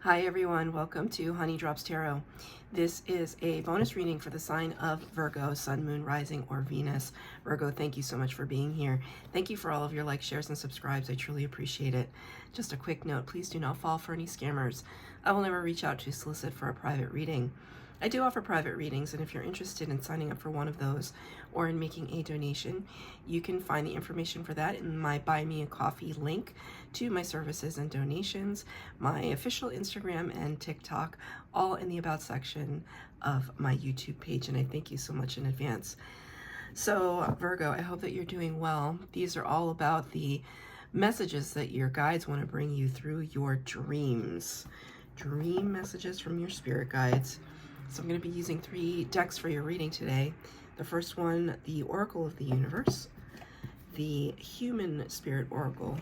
Hi everyone, welcome to Honey Drops Tarot. This is a bonus reading for the sign of Virgo, Sun, Moon, Rising, or Venus. Virgo, thank you so much for being here. Thank you for all of your likes, shares, and subscribes. I truly appreciate it. Just a quick note, please do not fall for any scammers. I will never reach out to solicit for a private reading. I do offer private readings, and if you're interested in signing up for one of those or in making a donation, you can find the information for that in my Buy Me a Coffee link to my services and donations, my official Instagram and TikTok, all in the About section of my YouTube page, and I thank you so much in advance. So, Virgo, I hope that you're doing well. These are all about the messages that your guides want to bring you through your dreams. Dream messages from your spirit guides. So I'm going to be using 3 decks for your reading today. The first one, the Oracle of the Universe, the Human Spirit Oracle,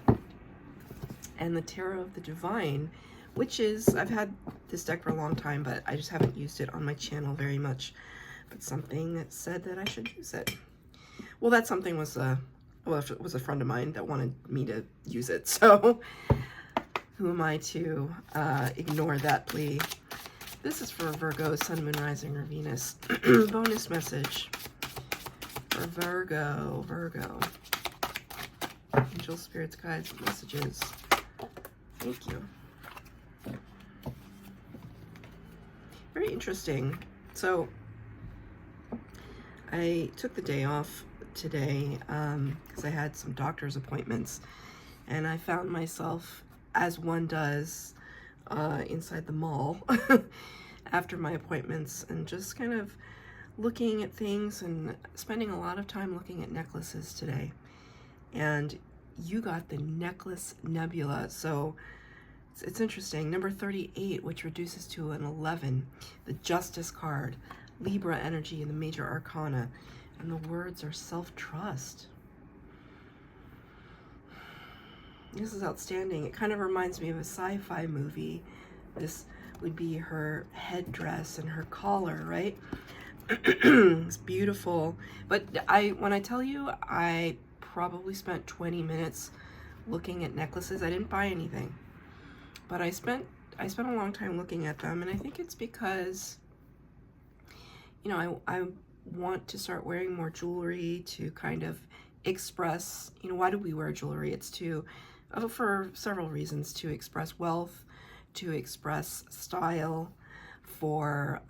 and the Tarot of the Divine, which is, I've had this deck for a long time, but I just haven't used it on my channel very much. But something that said that I should use it. Well, that something was it was a friend of mine that wanted me to use it. So who am I to ignore that plea? This is for Virgo, Sun, Moon, Rising, or Venus. Bonus message for Virgo. Angel, spirits, guides, messages. Thank you. Very interesting. So I took the day off today because I had some doctor's appointments, and I found myself, as one does, inside the mall after my appointments, and just kind of looking at things and spending a lot of time looking at necklaces today. And you got the necklace nebula, so it's interesting. Number 38, which reduces to an 11, the Justice card, Libra energy in the major arcana, and the words are self-trust. This is outstanding. It kind of reminds me of a sci-fi movie. This would be her headdress and her collar, right? It's beautiful. But when I tell you, I probably spent 20 minutes looking at necklaces. I didn't buy anything, but I spent a long time looking at them, and I think it's because, you know, I want to start wearing more jewelry to kind of express, you know, why do we wear jewelry? It's to for several reasons: to express wealth, to express style, for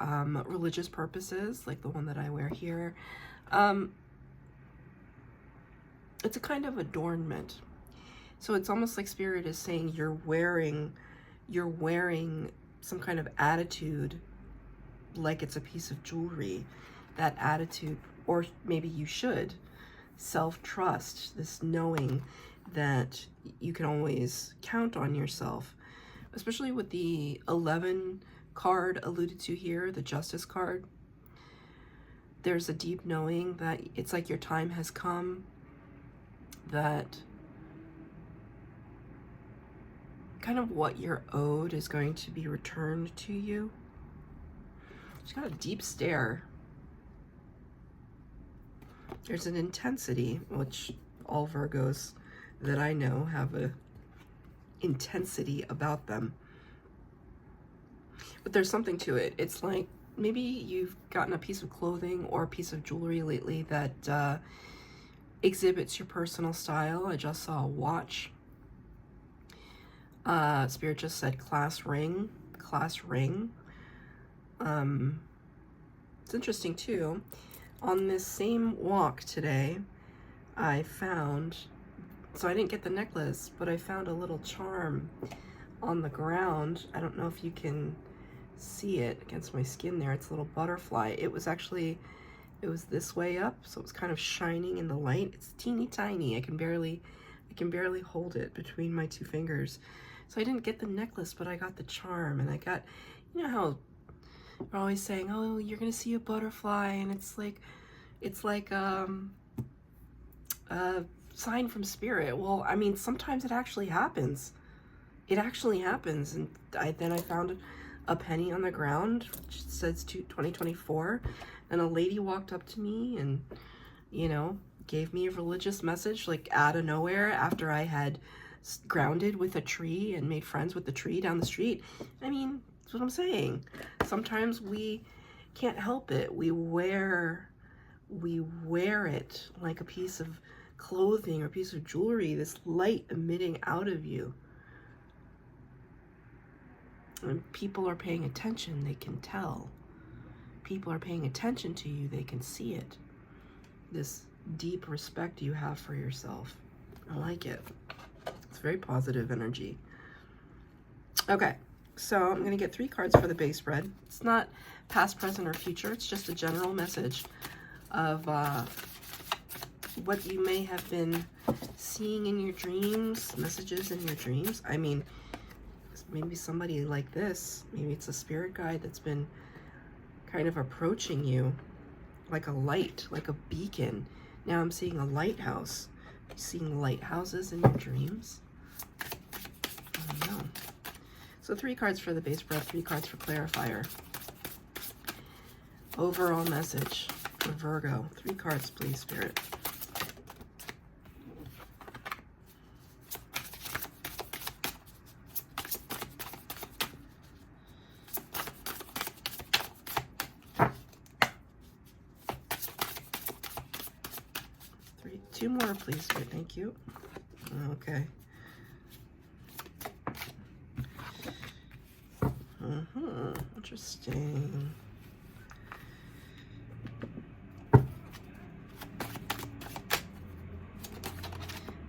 religious purposes, like the one that I wear here. It's a kind of adornment. So it's almost like Spirit is saying you're wearing some kind of attitude, like it's a piece of jewelry. That attitude, or maybe you should, self-trust, this knowing that you can always count on yourself, especially with the 11 card alluded to here, the Justice card. There's a deep knowing that it's like your time has come, that kind of what you're owed is going to be returned to you. She's got a deep stare. There's an intensity, which all Virgos that I know have a intensity about them. But there's something to it. It's like maybe you've gotten a piece of clothing or a piece of jewelry lately that exhibits your personal style. I just saw a watch. Spirit just said class ring. It's interesting too. On this same walk today, I found, so I didn't get the necklace, but I found a little charm on the ground. I don't know if you can see it against my skin there. It's a little butterfly. It was this way up, so it was kind of shining in the light. It's teeny tiny. I can barely hold it between my 2 fingers. So I didn't get the necklace, but I got the charm, and I got, you know how we're always saying, oh, you're gonna see a butterfly, and it's like a sign from Spirit. Well, I mean, sometimes it actually happens. It actually happens. And then I found a penny on the ground, which says 2024, and a lady walked up to me and, you know, gave me a religious message, like out of nowhere, after I had grounded with a tree and made friends with the tree down the street. I mean, that's what I'm saying. Sometimes we can't help it. We wear it like a piece of clothing or a piece of jewelry, this light emitting out of you. When people are paying attention, they can tell. People are paying attention to you, they can see it. This deep respect you have for yourself. I like it. It's very positive energy. Okay, so I'm going to get 3 cards for the base spread. It's not past, present, or future. It's just a general message of what you may have been seeing in your dreams, messages in your dreams. I mean, maybe somebody like this, maybe it's a spirit guide that's been kind of approaching you like a light, like a beacon. Now I'm seeing a lighthouse. Are you seeing lighthouses in your dreams? I don't know. So 3 cards for the base spread, 3 cards for clarifier. Overall message for Virgo. 3 cards, please, Spirit. Two more, please. Thank you. Okay. Interesting.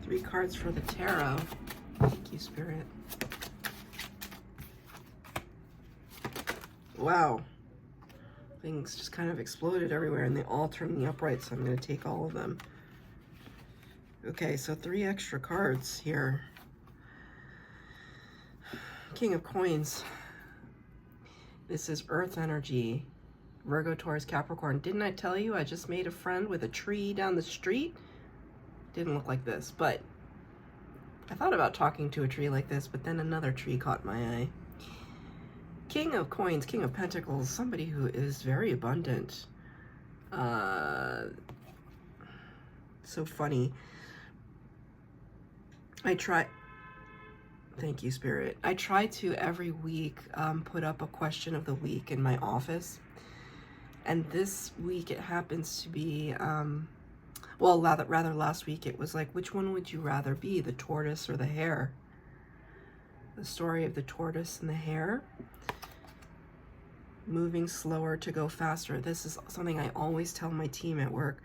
Three cards for the tarot. Thank you, Spirit. Wow. Things just kind of exploded everywhere and they all turned in the upright, so I'm going to take all of them. Okay, so 3 extra cards here. King of Coins. This is Earth energy. Virgo, Taurus, Capricorn. Didn't I tell you I just made a friend with a tree down the street? Didn't look like this, but I thought about talking to a tree like this, but then another tree caught my eye. King of Coins, King of Pentacles. Somebody who is very abundant. So funny. Thank you, Spirit. I try to every week put up a question of the week in my office. And this week it happens to be, well, rather last week it was like, which one would you rather be, the tortoise or the hare? The story of the tortoise and the hare. Moving slower to go faster. This is something I always tell my team at work.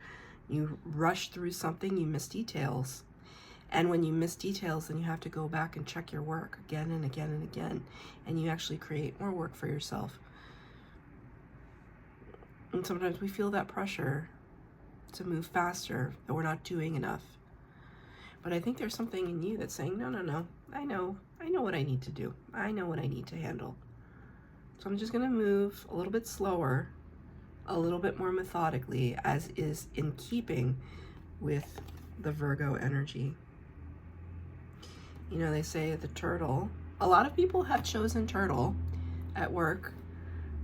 You rush through something, you miss details. And when you miss details, then you have to go back and check your work again and again and again. And you actually create more work for yourself. And sometimes we feel that pressure to move faster, that we're not doing enough. But I think there's something in you that's saying, no, no, no. I know what I need to do. I know what I need to handle. So I'm just going to move a little bit slower, a little bit more methodically, as is in keeping with the Virgo energy. You know, they say the turtle, a lot of people have chosen turtle at work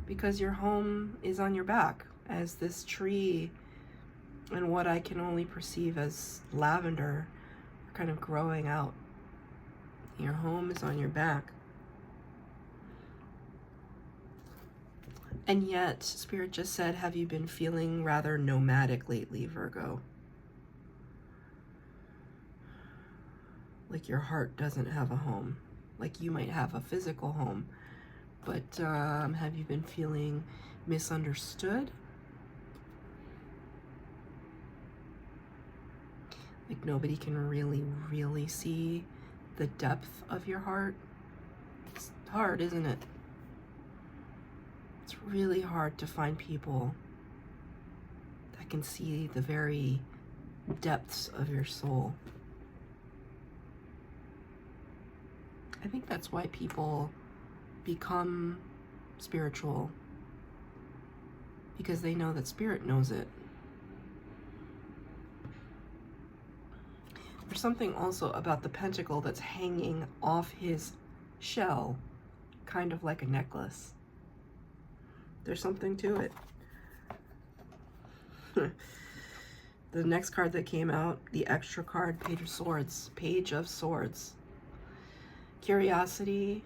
because your home is on your back, as this tree and what I can only perceive as lavender are kind of growing out. Your home is on your back. And yet, Spirit just said, have you been feeling rather nomadic lately, Virgo? Like your heart doesn't have a home. Like you might have a physical home. But have you been feeling misunderstood? Like nobody can really see the depth of your heart? It's hard, isn't it? It's really hard to find people that can see the very depths of your soul. I think that's why people become spiritual, because they know that Spirit knows it. There's something also about the pentacle that's hanging off his shell, kind of like a necklace. There's something to it. The next card that came out, the extra card, Page of Swords. Page of Swords. curiosity,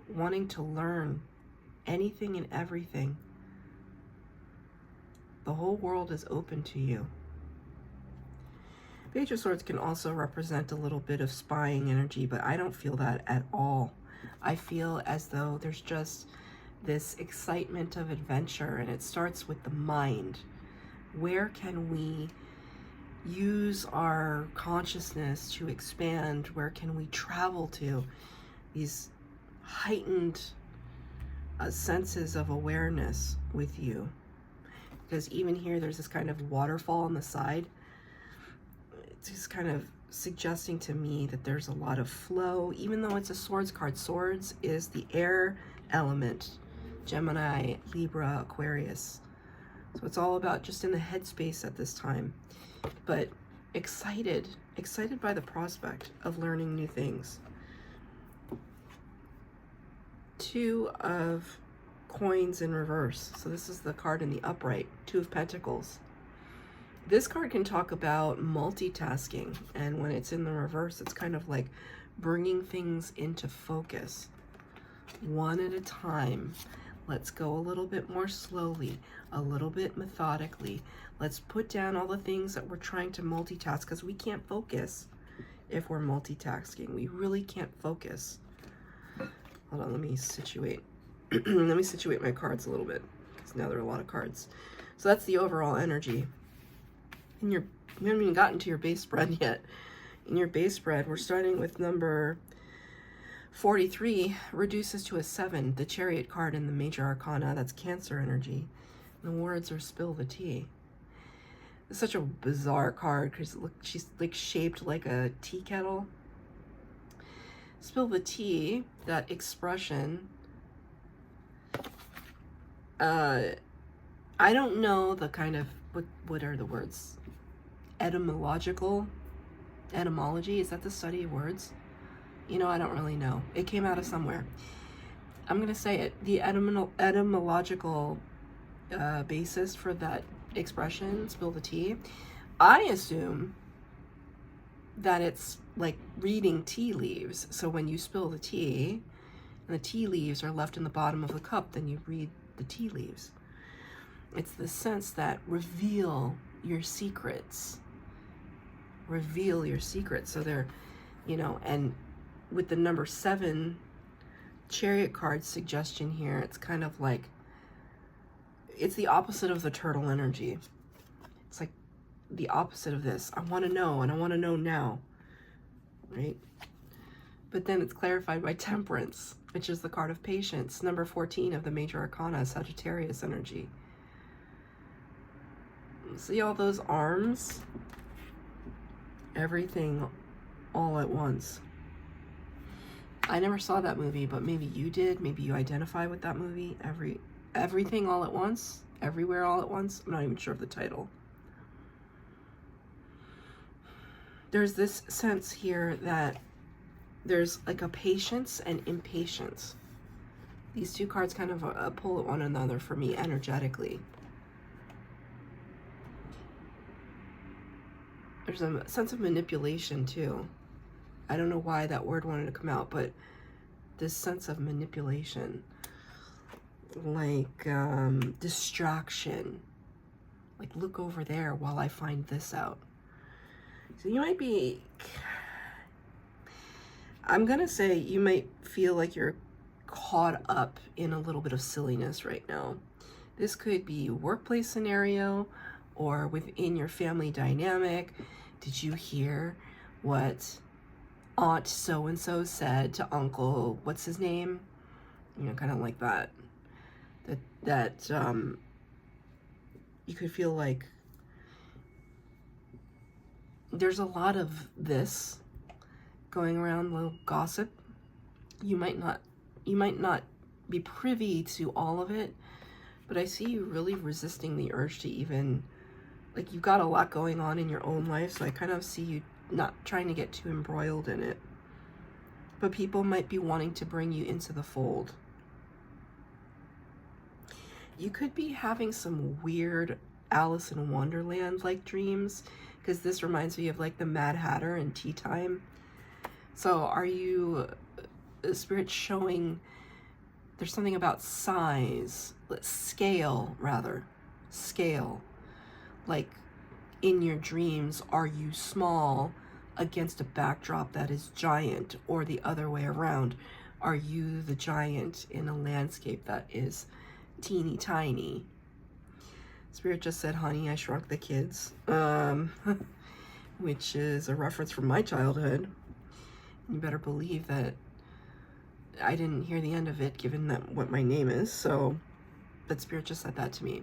wanting to learn anything and everything. The whole world is open to you. Page of Swords can also represent a little bit of spying energy, but I don't feel that at all. I feel as though there's just this excitement of adventure, and it starts with the mind. Where can we use our consciousness to expand? Where can we travel to? These heightened senses of awareness with you. Because even here, there's this kind of waterfall on the side. It's just kind of suggesting to me that there's a lot of flow, even though it's a swords card. Swords is the air element. Gemini, Libra, Aquarius. So it's all about just in the headspace at this time. But excited by the prospect of learning new things. Two of coins in reverse. So this is the card in the upright, Two of Pentacles. This card can talk about multitasking, and when it's in the reverse, it's kind of like bringing things into focus. One at a time. Let's go a little bit more slowly, a little bit methodically. Let's put down all the things that we're trying to multitask, because we can't focus if we're multitasking. We really can't focus. Hold on, let me situate. Let me situate my cards a little bit, because now there are a lot of cards. So that's the overall energy. We haven't even gotten to your base spread yet. In your base spread, we're starting with number 43, reduces to a 7, the Chariot card in the Major Arcana. That's Cancer energy. And the words are spill the tea. It's such a bizarre card because she's like shaped like a tea kettle. Spill the tea, that expression. I don't know the kind of, what are the words? Etymology, is that the study of words? You know, I don't really know. It came out of somewhere. I'm going to say it. The etymological basis for that expression, spill the tea, I assume that it's like reading tea leaves. So when you spill the tea, and the tea leaves are left in the bottom of the cup, then you read the tea leaves. It's the sense that reveal your secrets. Reveal your secrets. So they're, you know, and with the number 7 Chariot card suggestion here, it's kind of like, it's the opposite of the turtle energy. It's like the opposite of this. I want to know, and I want to know now, right? But then it's clarified by Temperance, which is the card of patience, number 14 of the Major Arcana, Sagittarius energy. See all those arms? Everything all at once. I never saw that movie, but maybe you did. Maybe you identify with that movie. Everything all at once? Everywhere all at once? I'm not even sure of the title. There's this sense here that there's like a patience and impatience. These two cards kind of pull at one another for me energetically. There's a sense of manipulation too. I don't know why that word wanted to come out, but this sense of manipulation, like distraction, like look over there while I find this out. So you might be, I'm gonna say you might feel like you're caught up in a little bit of silliness right now. This could be a workplace scenario or within your family dynamic. Did you hear what Aunt so-and-so said to Uncle, what's his name? You know, kind of like that. That you could feel like there's a lot of this going around, little gossip. You might not be privy to all of it, but I see you really resisting the urge to even, like, you've got a lot going on in your own life, so I kind of see you not trying to get too embroiled in it. But people might be wanting to bring you into the fold. You could be having some weird Alice in Wonderland-like dreams, because this reminds me of like the Mad Hatter and Tea Time. So are you the Spirit's showing there's something about size, scale rather, scale. Like in your dreams, are you small against a backdrop that is giant, or the other way around? Are you the giant in a landscape that is teeny tiny? Spirit just said, honey, I shrunk the kids, which is a reference from my childhood. You better believe that I didn't hear the end of it, given that what my name is. So, but Spirit just said that to me.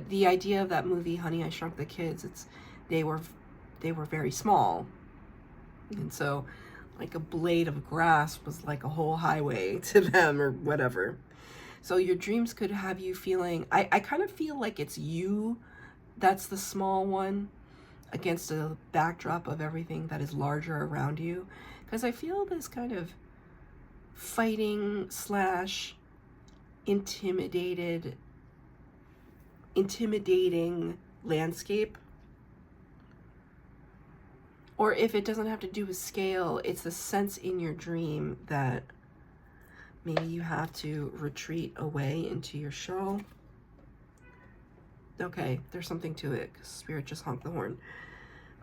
The idea of that movie, Honey, I Shrunk the Kids, they were very small, and so like a blade of grass was like a whole highway to them, or whatever. So your dreams could have you feeling, I kind of feel like it's you that's the small one against a backdrop of everything that is larger around you. Because I feel this kind of fighting / intimidating landscape. Or if it doesn't have to do with scale, it's the sense in your dream that maybe you have to retreat away into your shell. Okay, there's something to it, because Spirit just honked the horn.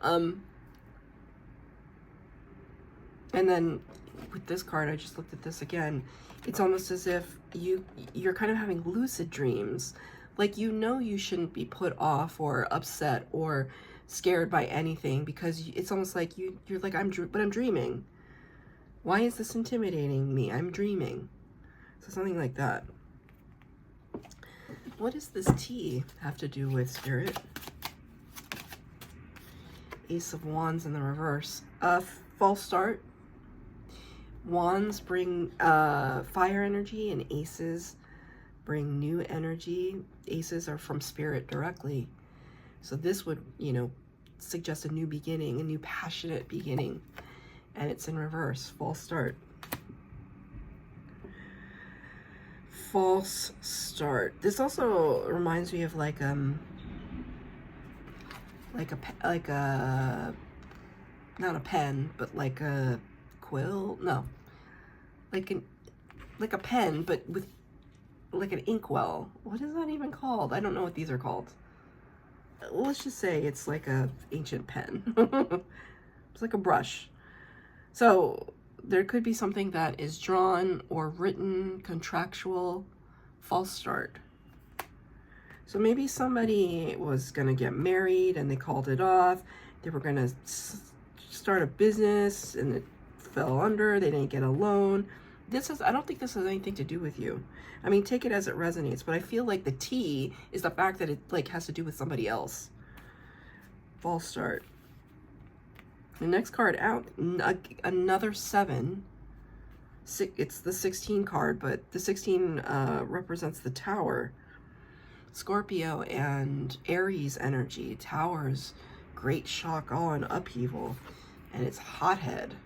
And then with this card, I just looked at this again. It's almost as if you're kind of having lucid dreams. Like, you know, you shouldn't be put off or upset or scared by anything, because it's almost like you're like, I'm dreaming. Why is this intimidating me? I'm dreaming. So something like that. What does this T have to do with, Spirit? Ace of Wands in the reverse. False start. Wands bring fire energy, and aces bring new energy. Aces are from Spirit directly. So this would, you know, suggest a new beginning, a new passionate beginning. And it's in reverse. False start. False start. This also reminds me of like a not a pen, but like a quill. No, like a pen, but with like an inkwell. What is that even called? I don't know what these are called. Let's just say it's like a ancient pen. It's like a brush. So there could be something that is drawn or written, contractual, false start. So maybe somebody was going to get married and they called it off. They were going to start a business and it fell under. They didn't get a loan. I don't think this has anything to do with you. I mean, take it as it resonates, but I feel like the T is the fact that it like has to do with somebody else. False start. The next card out, another 7. It's the 16 card, but the 16 represents the Tower. Scorpio and Aries energy. Towers, great shock, all in upheaval. And it's hothead.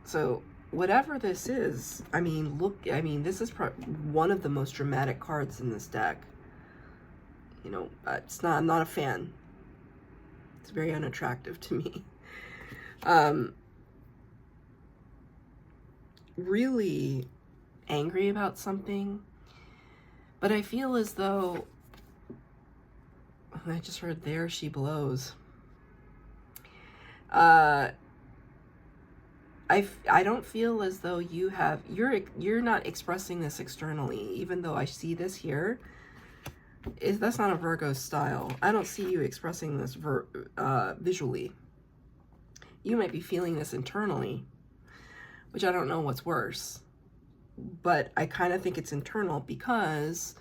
So whatever this is, I mean, this is one of the most dramatic cards in this deck. You know, I'm not a fan. It's very unattractive to me. Really angry about something, but I feel as though, I just heard there she blows. I don't feel as though you're not expressing this externally, even though I see this here. That's not a Virgo style. I don't see you expressing this visually. You might be feeling this internally, which I don't know what's worse, but I kind of think it's internal because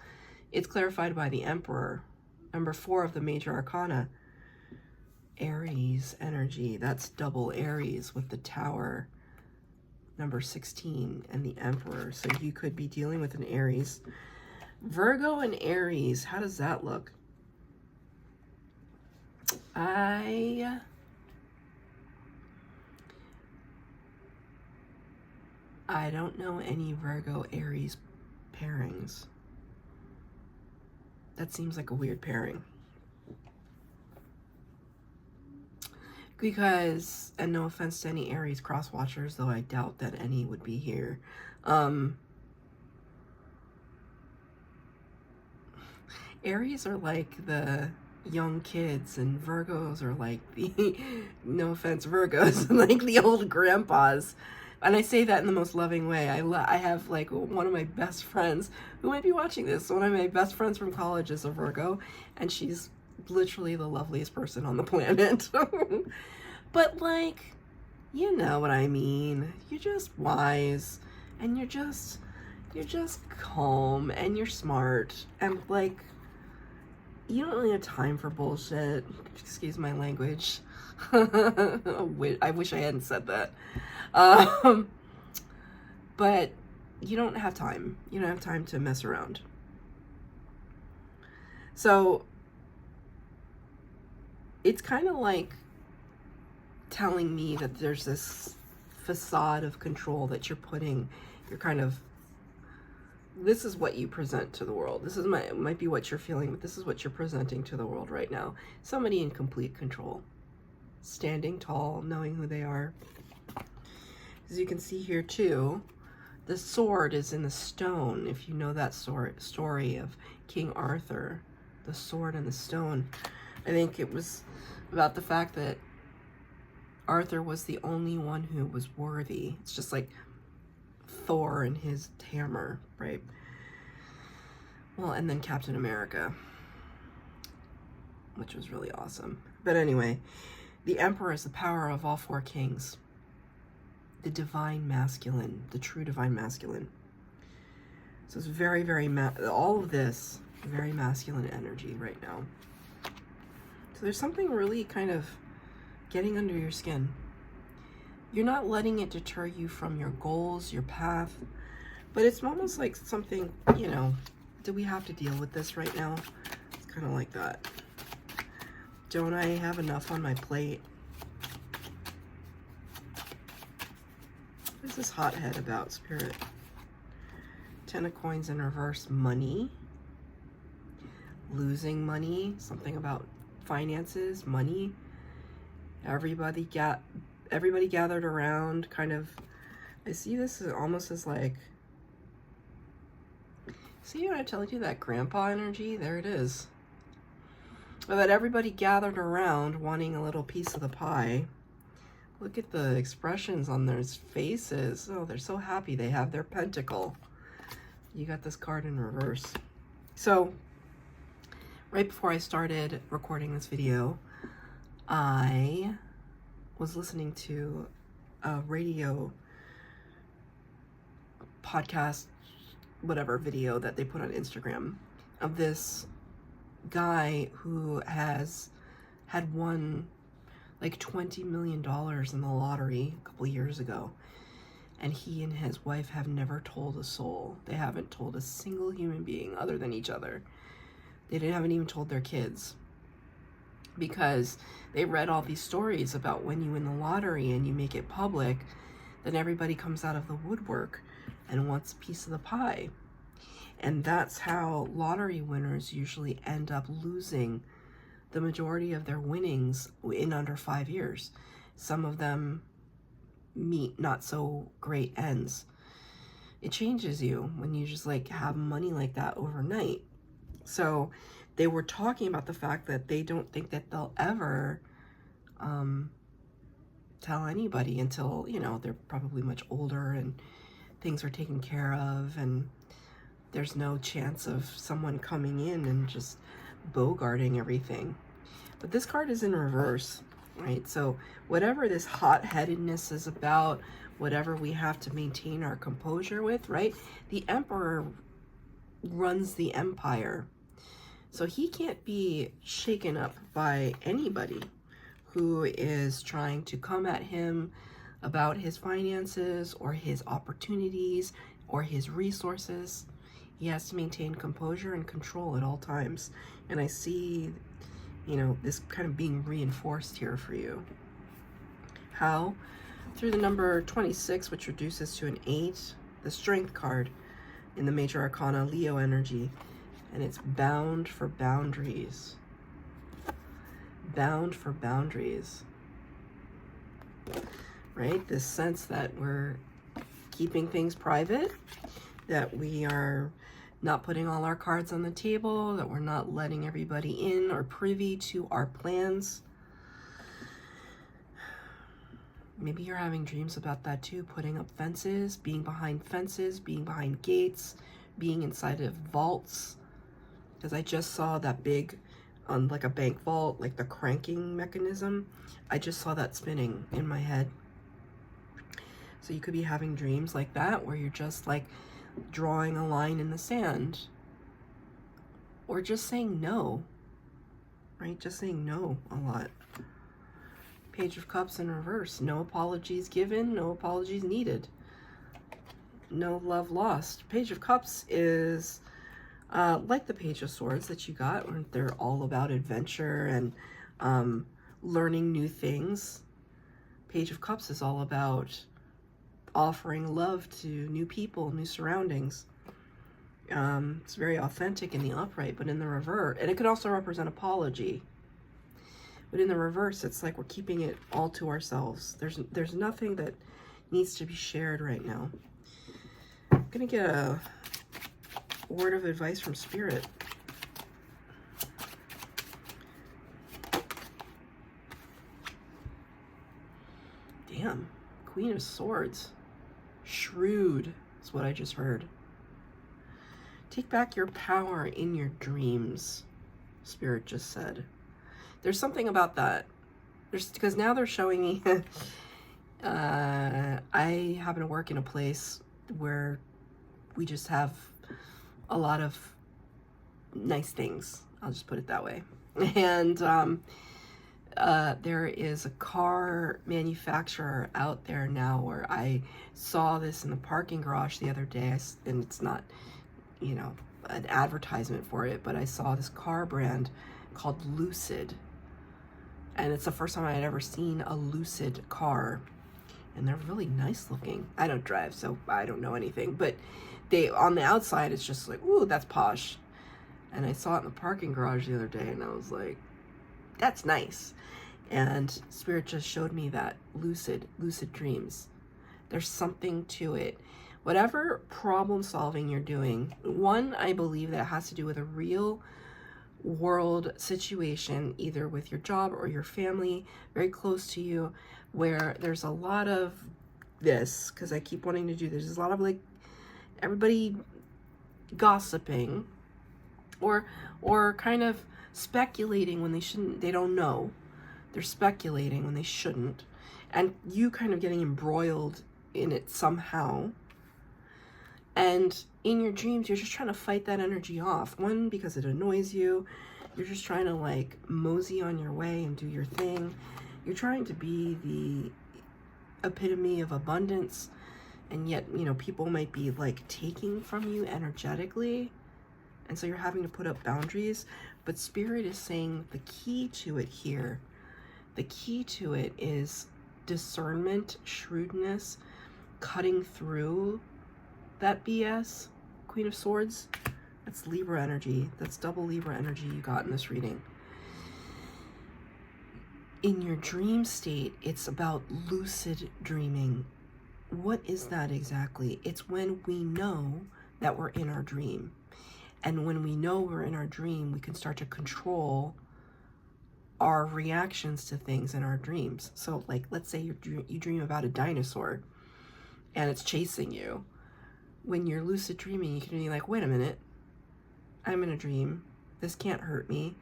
it's clarified by the Emperor, number 4 of the major arcana. Aries energy, that's double Aries with the Tower, number 16, and the Emperor. So you could be dealing with an Aries. Virgo and Aries, how does that look? I don't know any Virgo Aries pairings. That seems like a weird pairing. because, and no offense to any Aries cross watchers, though I doubt that any would be here. Aries are like the young kids, and Virgos are like the, no offense, Virgos, like the old grandpas. And I say that in the most loving way. I have like one of my best friends who might be watching this. One of my best friends from college is a Virgo, and she's literally the loveliest person on the planet. But like, you know what I mean. You're just wise, and you're just calm, and you're smart, and like, you don't really have time for bullshit. Excuse my language. I wish I hadn't said that. But you don't have time. You don't have time to mess around. So it's kind of like telling me that there's this facade of control that you're putting. You're kind of, this is what you present to the world. This is might be what you're feeling, but this is what you're presenting to the world right now. Somebody in complete control, standing tall, knowing who they are. As you can see here too, the sword is in the stone. If you know that story of King Arthur, the sword and the stone. I think it was about the fact that Arthur was the only one who was worthy. It's just like Thor and his hammer, right? Well, and then Captain America, which was really awesome. But anyway, the Emperor is the power of all four kings. The divine masculine, the true divine masculine. So it's very, very, all of this, very masculine energy right now. So there's something really kind of getting under your skin. You're not letting it deter you from your goals, your path, but it's almost like something, you know, do we have to deal with this right now? It's kind of like that. Don't I have enough on my plate? What is this hothead about, Spirit? 10 of coins in reverse, money. Losing money, something about finances, money. Everybody gathered around, kind of. I see this as almost as like, see what I told you, that grandpa energy? There it is. But everybody gathered around wanting a little piece of the pie. Look at the expressions on their faces. Oh, they're so happy they have their pentacle. You got this card in reverse. So, right before I started recording this video, I was listening to a radio podcast, whatever video that they put on Instagram of this guy who had won like $20 million in the lottery a couple years ago. And he and his wife have never told a soul. They haven't told a single human being other than each other. They haven't even told their kids. Because they read all these stories about when you win the lottery and you make it public, then everybody comes out of the woodwork and wants a piece of the pie. And that's how lottery winners usually end up losing the majority of their winnings in under 5 years. Some of them meet not so great ends. It changes you when you just like have money like that overnight. So they were talking about the fact that they don't think that they'll ever tell anybody until, you know, they're probably much older and things are taken care of and there's no chance of someone coming in and just bogarting everything. But this card is in reverse, right? So whatever this hot-headedness is about, whatever we have to maintain our composure with, right? The Emperor runs the empire. So he can't be shaken up by anybody who is trying to come at him about his finances or his opportunities or his resources. He has to maintain composure and control at all times. And I see, you know, this kind of being reinforced here for you. How? Through the number 26, which reduces to an 8, the Strength card in the Major Arcana, Leo energy. And it's bound for boundaries. Bound for boundaries. right? This sense that we're keeping things private, that we are not putting all our cards on the table, that we're not letting everybody in or privy to our plans. Maybe you're having dreams about that too, putting up fences, being behind gates, being inside of vaults. Because I just saw that big, like a bank vault, like the cranking mechanism. I just saw that spinning in my head. So you could be having dreams like that, where you're just like drawing a line in the sand. Or just saying no, right? Just saying no a lot. Page of Cups in reverse. No apologies given, no apologies needed. No love lost. Page of Cups is like the Page of Swords that you got, where they're all about adventure and learning new things. Page of Cups is all about offering love to new people, new surroundings. It's very authentic in the upright, but in the reverse, and it could also represent apology. But in the reverse, it's like we're keeping it all to ourselves. There's nothing that needs to be shared right now. I'm gonna get a word of advice from Spirit. Damn, Queen of Swords. Shrewd is what I just heard. Take back your power in your dreams, Spirit just said. There's something about that. Because now they're showing me, I happen to work in a place where we just have a lot of nice things. I'll just put it that way. And there is a car manufacturer out there now where I saw this in the parking garage the other day, and it's not, you know, an advertisement for it, but I saw this car brand called Lucid. And it's the first time I had ever seen a Lucid car. And they're really nice looking. I don't drive, so I don't know anything. But they, on the outside, it's just like, ooh, that's posh. And I saw it in the parking garage the other day, and I was like, that's nice. And Spirit just showed me that lucid dreams. There's something to it. Whatever problem solving you're doing, one, I believe that it has to do with a real world situation, either with your job or your family, very close to you, where there's a lot of this, because I keep wanting to do this, there's a lot of like everybody gossiping or kind of speculating when they shouldn't. They don't know. They're speculating when they shouldn't, and you kind of getting embroiled in it somehow. And in your dreams, you're just trying to fight that energy off. One, because it annoys you. You're just trying to like mosey on your way and do your thing. You're trying to be the epitome of abundance. And yet, you know, people might be like taking from you energetically. And so you're having to put up boundaries. But Spirit is saying the key to it here, the key to it is discernment, shrewdness, cutting through that BS. Queen of Swords, that's Libra energy. That's double Libra energy you got in this reading. In your dream state, it's about lucid dreaming. What is that exactly? It's when we know that we're in our dream. And when we know we're in our dream, we can start to control our reactions to things in our dreams. So like, let's say you dream about a dinosaur and it's chasing you. When you're lucid dreaming, you can be like, wait a minute, I'm in a dream. This can't hurt me.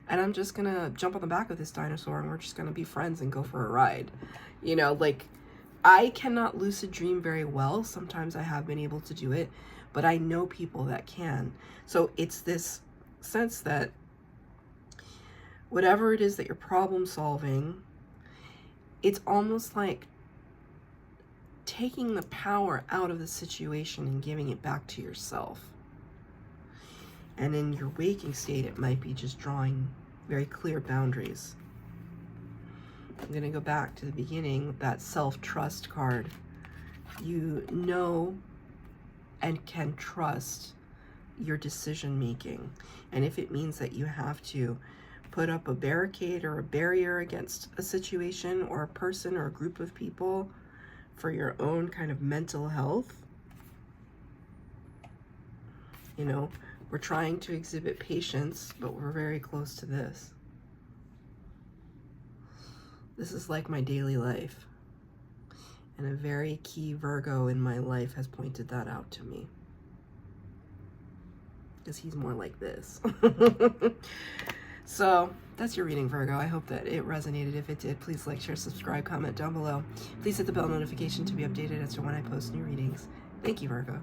And I'm just gonna jump on the back of this dinosaur and we're just gonna be friends and go for a ride. You know, like, I cannot lucid dream very well. Sometimes I have been able to do it, but I know people that can. So it's this sense that whatever it is that you're problem solving, it's almost like taking the power out of the situation and giving it back to yourself. And in your waking state, it might be just drawing very clear boundaries. I'm going to go back to the beginning with that self-trust card. You know and can trust your decision making. And if it means that you have to put up a barricade or a barrier against a situation or a person or a group of people for your own kind of mental health. You know, we're trying to exhibit patience, but we're very close to this. This is like my daily life. And a very key Virgo in my life has pointed that out to me. Because he's more like this. So that's your reading, Virgo. I hope that it resonated. If it did, please like, share, subscribe, comment down below. Please hit the bell notification to be updated as to when I post new readings. Thank you, Virgo.